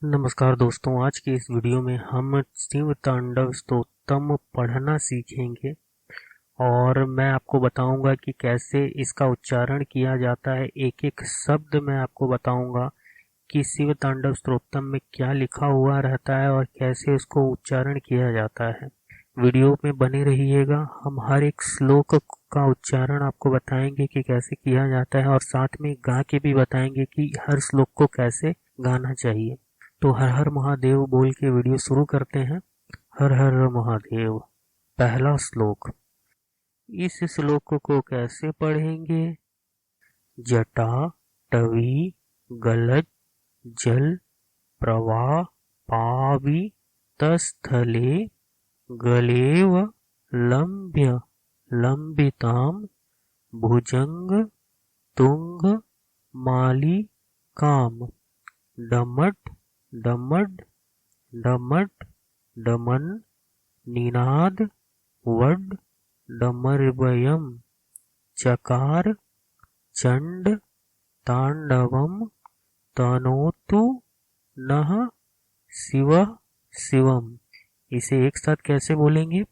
नमस्कार दोस्तों, आज की इस वीडियो में हम शिव तांडव स्तोत्रम पढ़ना सीखेंगे और मैं आपको बताऊंगा कि कैसे इसका उच्चारण किया जाता है। एक एक शब्द मैं आपको बताऊंगा कि शिव तांडव स्तोत्रम में क्या लिखा हुआ रहता है और कैसे उसको उच्चारण किया जाता है। वीडियो में बने रहिएगा। हम हर एक श्लोक का उच्चारण आपको बताएंगे कि कैसे किया जाता है और साथ में गा के भी बताएंगे कि हर श्लोक को कैसे गाना चाहिए। तो हर हर महादेव बोल के वीडियो शुरू करते हैं। हर हर महादेव। पहला श्लोक। इस श्लोक को कैसे पढ़ेंगे? जटा टवी गलज जल प्रवाह पावितस्थले गलेव लंब्य लंबिताम भुजंग तुंग मालिकाम डमट डमड डमट डमन निनाद वड डमर्वयम् चकार चंड तांडवम तनोतु नः शिवः शिवम्। इसे एक साथ कैसे बोलेंगे?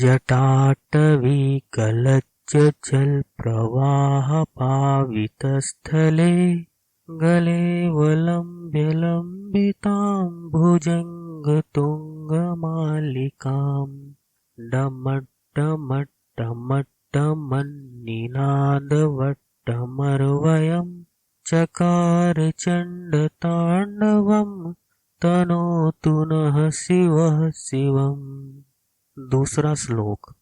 जटाटवी गलज्ज जल प्रवाह पावितस्थले गलेवलम्ब्य लम्बितां भुजङ्गतुङ्गमालिकां डमट्टमट्टमट्टमन्निनादवट्टमर्वयम् चकार चण्डताण्डवं तनोतु नः शिवः शिवम्। दूसरा श्लोक।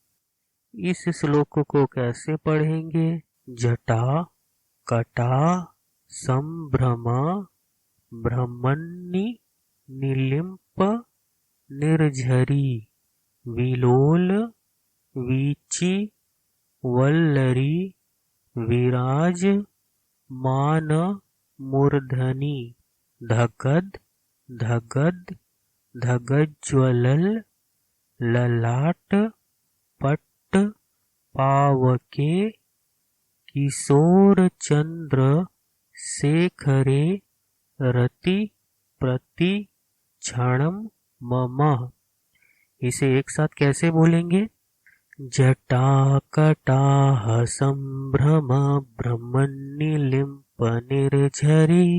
इस श्लोक को कैसे पढ़ेंगे? जटा कटा संभ्रमा ब्रह्मणि निलिम्प निर्झरी विलोल वीची वल्लरी विराज मान मूर्धनि धगद धगद धगज्ज्वलल ललाट पट्ट पावके किशोर चंद्र शेखरे रति प्रति क्षणम मम। इसे एक साथ कैसे बोलेंगे? जटाकटाह संभ्रम ब्रह्मनिलिम्प निर्झरी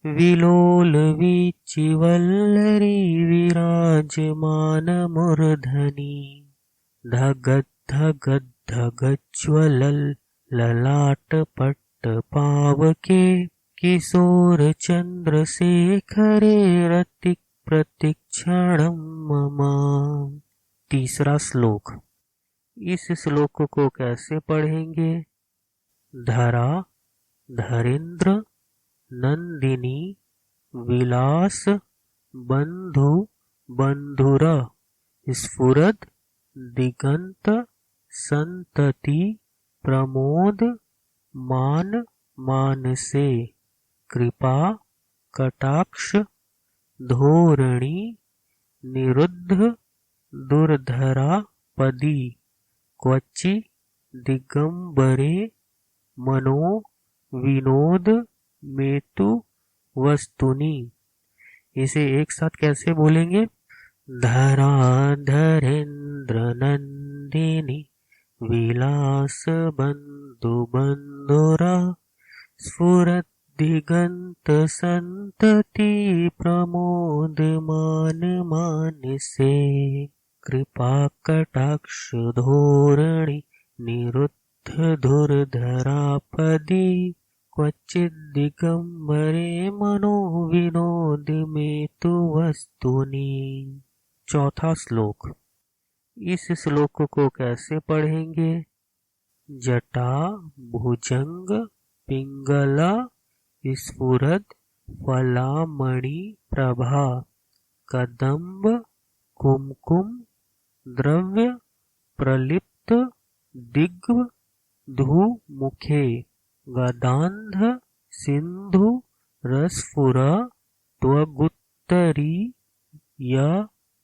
विलोल वीचिवल्लरी विराजमान मूर्धनि धगद धगद धगज्ज्वलल ललाट पट्ट पावके किशोर चंद्र शेखरे रतिक प्रतिक्षणम मम। तीसरा श्लोक। इस श्लोक को कैसे पढ़ेंगे? धरा धरेन्द्र नंदिनी विलास बंधु बंधुर स्फुरद दिगंत संतति प्रमोद मान मानसे कृपा कटाक्ष धोरणी निरुद्ध दुर्धरा पदी क्वचि दिगंबरे मनो विनोद मेतु वस्तुनि। इसे एक साथ कैसे बोलेंगे? धरा धरेन्द्र नंदिनी विलास बंधु बंधुरा स्फुरत दिगंत संतति प्रमोद मान मानसे कृपा कटाक्ष धोरणी निरुद्ध धुरधरापदी क्वचिद दिगंबरे मनो विनोद मेतु वस्तुनि। चौथा श्लोक। इस श्लोक को कैसे पढ़ेंगे? जटा भुजंग पिंगला स्फुरद फलामणि प्रभा कदम्ब कुमकुम द्रव्य प्रलिप्त दिग्व धू मुखे गदान्ध सिंधु रसफुर त्वगुत्तरी य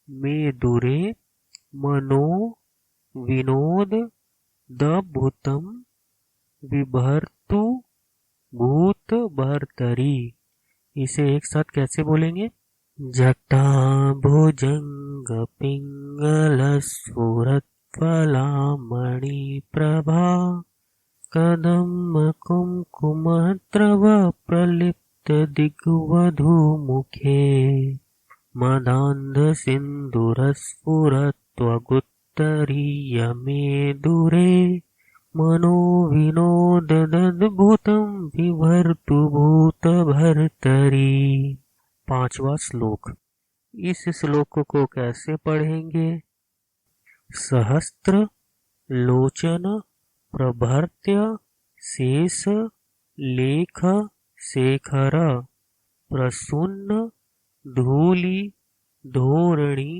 मेदुरे मनो विनोद दभुतम विभर्तु भूत भर्तरी इसे एक साथ कैसे बोलेंगे? जटा भुजंग पिंगल स्फुरत्फलामणि प्रभा कदम्ब कुङ्कुमद्रव प्रलिप्त दिग्वधूमुखे मदान्धसिन्दूरस्फुरत्वगुत्तरीयमेदुरे मनोविनोददद्भुतं विभर्तु भूतभर्तरी। 5वां श्लोक। इस श्लोक को कैसे पढ़ेंगे? सहस्त्र लोचन प्रभर्त्य शेष लेख शेखर प्रसून्न धूलि धोरणी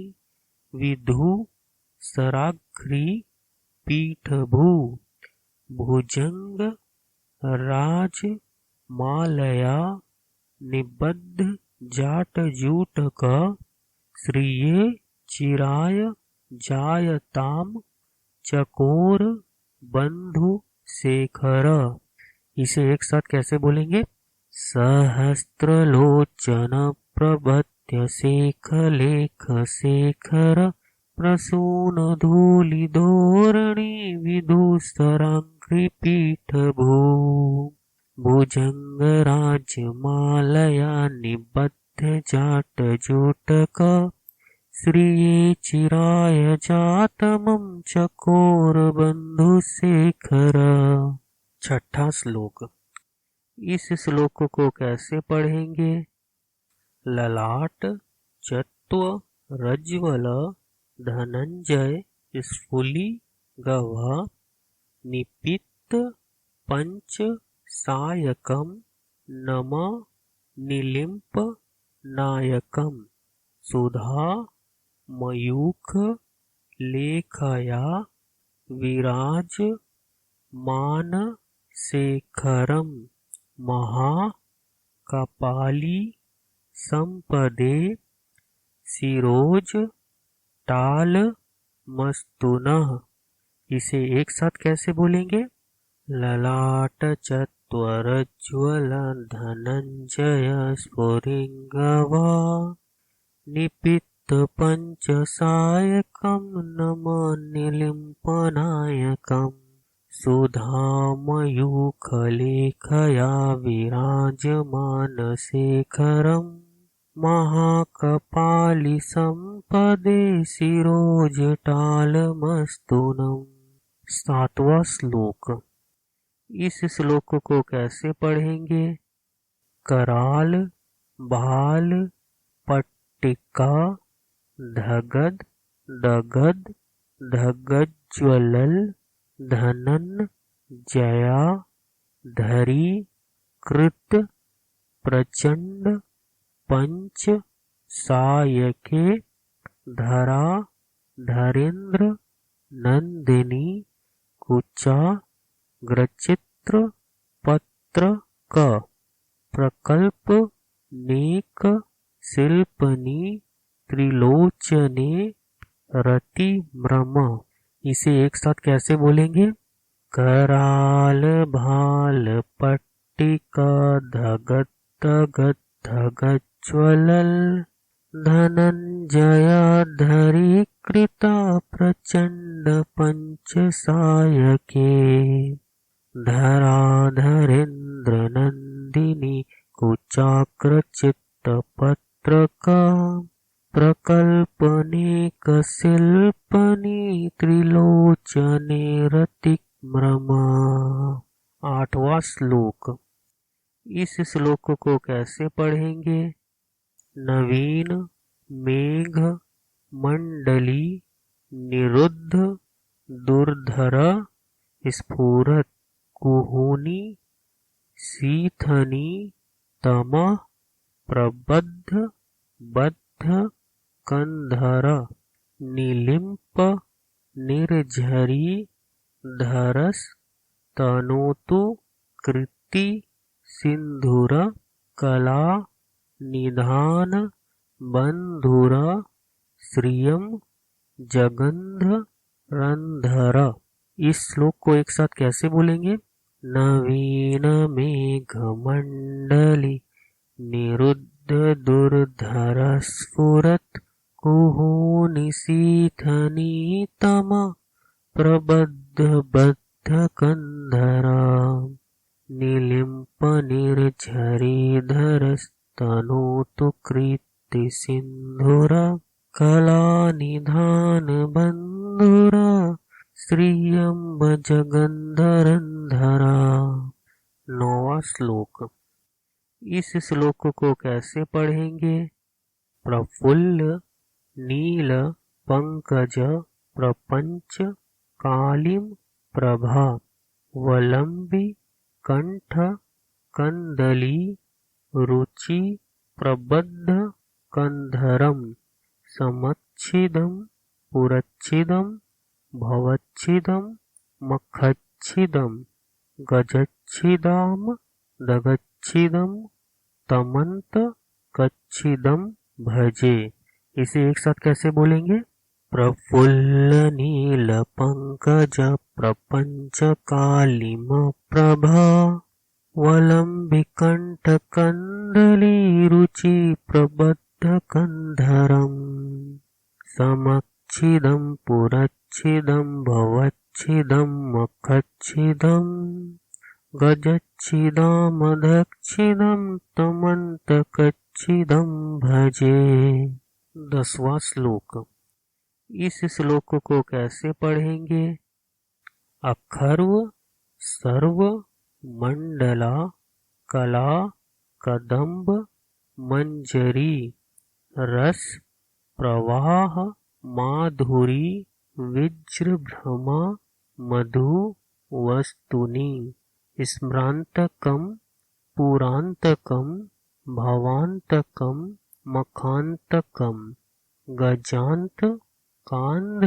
विधु सराघ्री पीठभू भुजंग राज मालया निबद्ध जाटजूटक श्रिये चिराय जायताम चकोर बंधु शेखर। इसे एक साथ कैसे बोलेंगे? सहस्त्रलोचन प्रभत्य शेख लेख शेखर प्रसून धूलि धोरणी विधुसराघ्री पीठभू भुजंग राजमालया निबद्ध जाटजूटक श्रिये चिराय जातमं चकोर बंधु शेखर। 6वां श्लोक। इस श्लोक को कैसे पढ़ेंगे? ललाट चत्व रज्ज्वल धनंजय स्फुली गव निपित्त पंच सायकम नम निलिम्प नायकम सुधा मयूख लेखया विराज मान शेखरम महाकपाली संपदे सिरोज टाल मस्तुनः। इसे एक साथ कैसे बोलेंगे? ललाट चत्वरज्ज्वल धनंजय स्फुरिंगव निपित्त पंच सायकम नम निलिम्पनायकम सुधामयूख लेखया विराजमान शेखरम महाकपाली संपदे सिरोजटालमस्तूनम। 7वां श्लोक। इस श्लोक को कैसे पढ़ेंगे? कराल भाल पट्टिका धगद दगद धगज्ज्वलल धनन जया धरी कृत प्रचंड पंच सायके धरा धरेन्द्र नंदिनी कुचा ग्रचित्र पत्र क प्रकल्प नेक शिल्पनी त्रिलोचने रति मृम। इसे एक साथ कैसे बोलेंगे? कराल भाल पट्टिका धगत धगत धगज्ज्वलल धनंजय धरी कृता प्रचंड पंच सायके धरा धरेन्द्र नंदिनी कुचाग्र चित्त पत्रका प्रकल्पनेक शिल्पनी त्रिलोचने रतिक्रमा। 8वां श्लोक। इस श्लोक को कैसे पढ़ेंगे? नवीन मेघ मंडली निरुद्ध दुर्धर स्फुरत कुहुनी शीथनी तमः प्रबद्ध बद्ध कंधर निलिम्प निर्झरी धरस तनोतु कृति सिंधुर कला निधान बंधुर श्रियम जगंध रंधर। इस श्लोक को एक साथ कैसे बोलेंगे? नवीन मेघ मंडली निरुद्ध दुर्धर स्फुरत् कुहूनिशीथनीतम प्रबद्ध बद्ध कंधरा निलिम्प निर्झरीधरस्तनोतु कृति सिंधुरा कलानिधान बंधुरा श्रियंब जगंधरंधरा। 9वां श्लोक। इस श्लोक को कैसे पढ़ेंगे? प्रफुल्ल नील पंकज प्रपंच कालिम प्रभा वलंबी कंठ कंदली रुचि प्रबद्ध कंधरम समच्छिदम पुरच्छिदम भवच्छिदम मखच्छिदम गजच्छिदाम दगच्छिदम तमंत कच्छिदम भजे। इसे एक साथ कैसे बोलेंगे? प्रफुल्ल नील पंकज प्रपंच कालिम प्रभा वलंबिकंठ कंदली रुचि प्रबद्ध कंधरम समच्छिदम पुरच्छिदम भवच्छिदम मखच्छिदम गजच्छिदामदच्छिदम तमंतकच्छिदम भजे। 10वां श्लोक। इस श्लोक को कैसे पढ़ेंगे? अखर्व सर्व मंडला कला कदम्ब मंजरी रस प्रवाह माधुरी विजृंभमा मधु वस्तुनि स्मरांतकम पुरांतकम भवांतकम मखांतकम गजांत कांध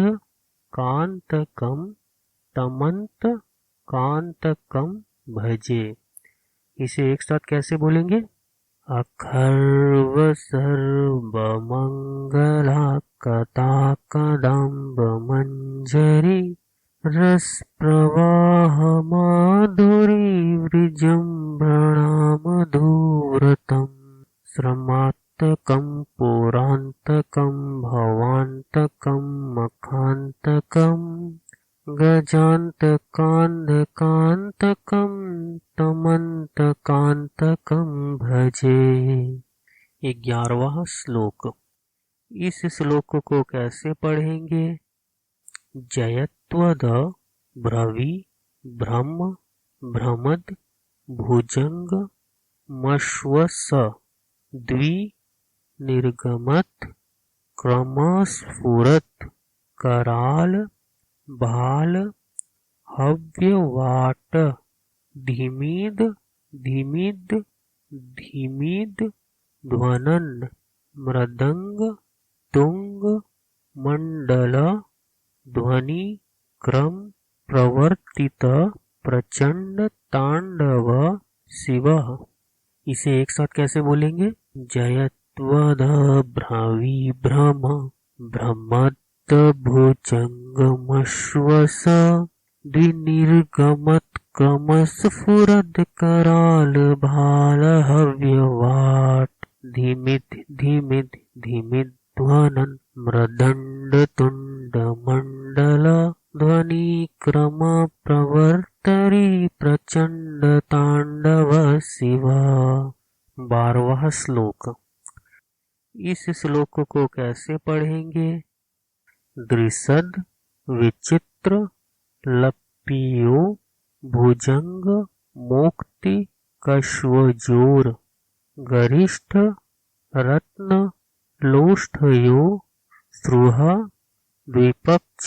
कांतकम तमंत कांतकम भजे। इसे एक साथ कैसे बोलेंगे? अखर्व सर्व मंगला कथा कदम्ब मंजरी रस प्रवाह माधुरी विजृंभणा मधुव्रतम श्रमात्तकम पुरांतकम भवांतकम मखांतकम गजांतकांधकांतकम तमंतकांतकम भजे। 11वां श्लोक। इस श्लोक को कैसे पढ़ेंगे? जयत्वद भ्रवि ब्रह्म भ्रमद भुजंग मश्वस द्वि निर्गमत क्रमस्फुरत कराल भाल हव्यवाट धीमिद धीमिद धीमिद ध्वनन मृदंग तुंग मंडल ध्वनि क्रम प्रवर्तित प्रचंड तांडव शिव। इसे एक साथ कैसे बोलेंगे? जयत्वद भ्रवि भ्रम भ्रमद भुजंगमश्वस द्विनिर्गमत क्रमस्फुरद कराल भाल हव्यवाट धीमिद धीमिद धीमिद ध्वनन मृदंड तुंड मंडल ध्वनि क्रम प्रवर्तरी प्रचंड तांडव शिव। 12वां श्लोक। इस श्लोक को कैसे पढ़ेंगे? दृसद विचित्र लपियो भुजंग मोक्ति कश्वजोर गरिष्ठ रत्न लोष्ठयो स्रुह द्विपक्ष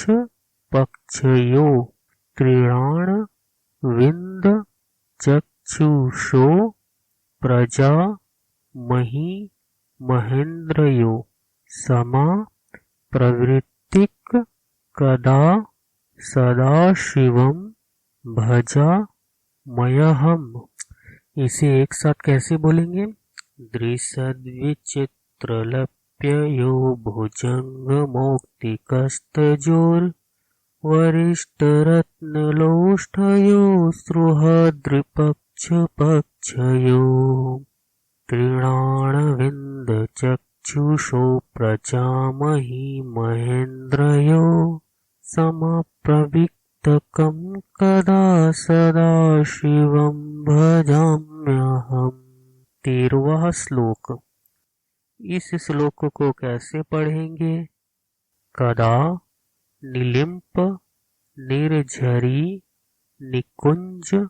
पक्षयो त्रिणाण विंद चक्षुषो प्रजा मही महेंद्रयो समा प्रवृत्तिक कदा सदाशिवम भजा मयहम। इसे एक साथ कैसे बोलेंगे? दृसद्विचित्रलप्ययो भुजंग मौक्तिकस्तजोर वरिष्ठ रत्नलोष्ठयो सृहद्रिपक्ष पक्षयो तृणानविन्दचक्षुषो प्रजामहि महेन्द्रयो समप्रविक्तकं कदा सदाशिवं भजाम्यहम्। 13वां श्लोक। इस श्लोक को कैसे पढ़ेंगे? कदा निलिम्प निर्झरी निकुंज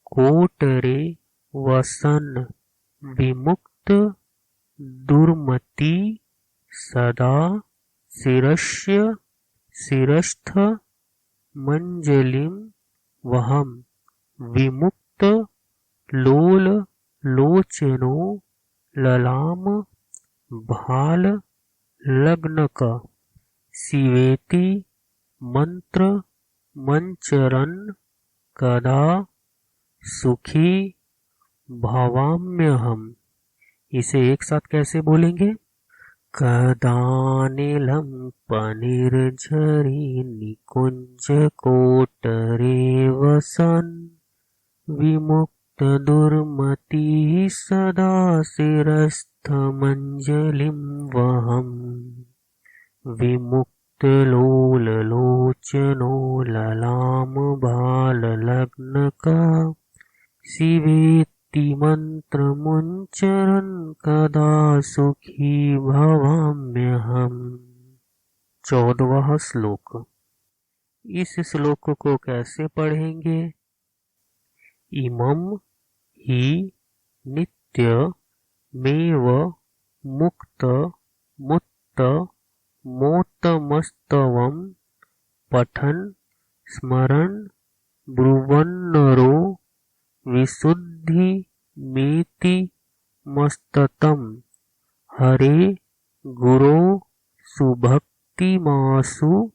कोटरे वसन विमुक्त दुर्मति सदा शिरस्य शिरस्थ मंजलिम वहम विमुक्त लोल लोचनो ललाम भाल लग्नक शिवेति मंत्र मंचरन कदा सुखी भवाम्यहम्। इसे एक साथ कैसे बोलेंगे? कदानिलं पनिर्झरी निकुंज कोटरे वसन विमुक्त दुर्मति सदा शिरस्थ मंजलिं वहम् विमुक्त लोल लोचनो ललाम भाल लग्नका शिवेति मंत्र मुंचरन कदा सुखी भवाम्यहम्। 14वां श्लोक। इस श्लोक को कैसे पढ़ेंगे? इमं हि नित्य मेव मुक्त मुत्त मोत्तमस्तवं पठन् स्मरन् ब्रुवन्नरो विशुद्धि मेति मस्ततम हरे गुरो सुभक्तिमासु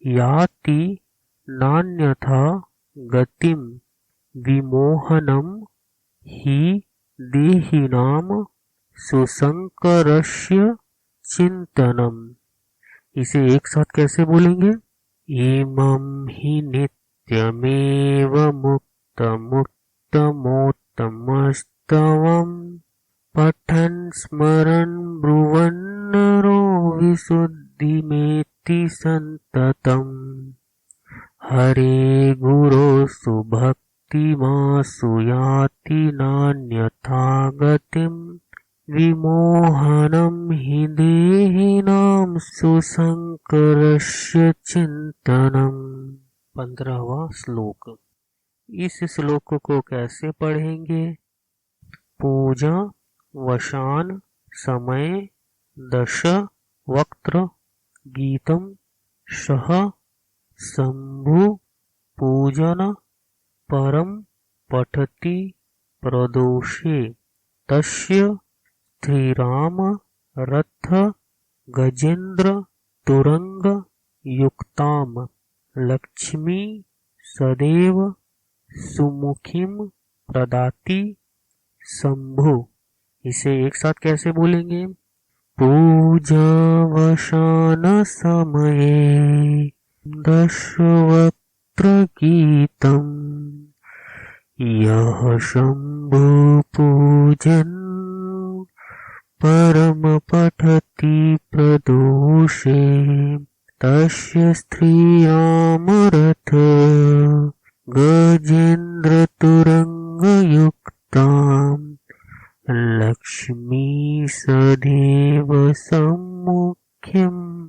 याति नान्यथा गतिम विमोहनम हि देहिनाम सुसंकरस्य चिंतनम। इसे एक साथ कैसे बोलेंगे? इमं हि नित्यमेव मुक्त मुक्तमोत्तमस्तवं पठन् स्मरन् ब्रुवन्नरो विशुद्धिमेति सन्ततम् हरे गुरो सुभक्तिमासु याति नान्यथा गतिम् विमोहनं हि देहिनां सुसंकरस्य चिंतनम्। 15वां श्लोक। इस श्लोक को कैसे पढ़ेंगे? पूजा वशान समय दश वक्त्र गीतम सह शंभु पूजन परम पठति प्रदोषे तस्य श्रीराम रथ गजेन्द्र तुरंग युक्ताम लक्ष्मी सदैव सुमुखीम प्रदाति शंभु। इसे एक साथ कैसे बोलेंगे? पूजावसान समये दशवक्त्र गीतम् यः शंभु पूजन् परम पठति प्रदोषे तस्य स्त्रियामरथ गजेन्द्र तुरंग युक्ताम् लक्ष्मी सदैव सम्मुख्यं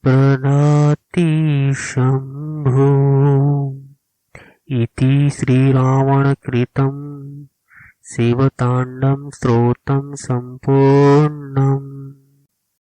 प्रदाति शंभु। इति श्रीरावणकृतं शिवताण्डवं स्तोत्रं सम्पूर्णम्।